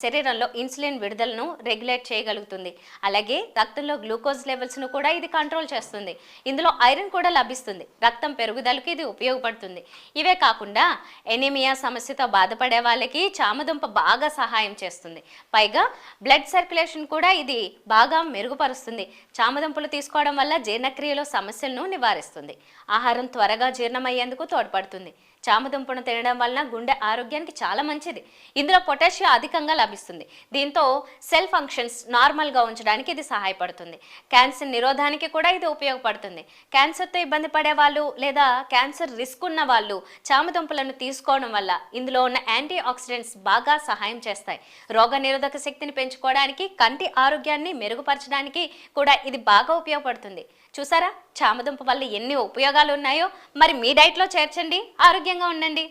శరీరంలో ఇన్సులిన్ విడుదలను రెగ్యులేట్ చేయగలుగుతుంది. అలాగే రక్తంలో గ్లూకోజ్ లెవెల్స్ను కూడా ఇది కంట్రోల్ చేస్తుంది. ఇందులో ఐరన్ కూడా లభిస్తుంది. రక్తం పెరుగుదలకు ఇది ఉపయోగపడుతుంది. ఇవే కాకుండా ఎనీమియా సమస్యతో బాధపడే వాళ్ళకి చామదుంప బాగా సహాయం చేస్తుంది. పైగా బ్లడ్ సర్క్యులేషన్ కూడా ఇది బాగా మెరుగుపరుస్తుంది. చామదుంపలు తీసుకోవడం వల్ల జీర్ణక్రియలో సమస్యలను నివారిస్తుంది. ఆహారం త్వరగా జీర్ణమయ్యేందుకు తోడ్పడుతుంది. చామదుంపను తినడం వలన గుండె ఆరోగ్యానికి చాలా మంచిది. ఇందులో పొటాషియం అధికంగా లభిస్తుంది. దీంతో సెల్ ఫంక్షన్స్ నార్మల్గా ఉంచడానికి ఇది సహాయపడుతుంది. క్యాన్సర్ నిరోధానికి కూడా ఇది ఉపయోగపడుతుంది. క్యాన్సర్తో ఇబ్బంది పడే వాళ్ళు లేదా క్యాన్సర్ రిస్క్ ఉన్న వాళ్ళు చామదుంపలను తీసుకోవడం వల్ల ఇందులో ఉన్న యాంటీ ఆక్సిడెంట్స్ బాగా సహాయం చేస్తాయి. రోగ నిరోధక శక్తిని పెంచుకోవడానికి, కంటి ఆరోగ్యాన్ని మెరుగుపరచడానికి కూడా ఇది బాగా ఉపయోగపడుతుంది. చూసారా చామదుంప వల్ల ఎన్ని ఉపయోగాలు ఉన్నాయో. మరి మీ డైట్లో చేర్చండి, ఆరోగ్యంగా ఉండండి.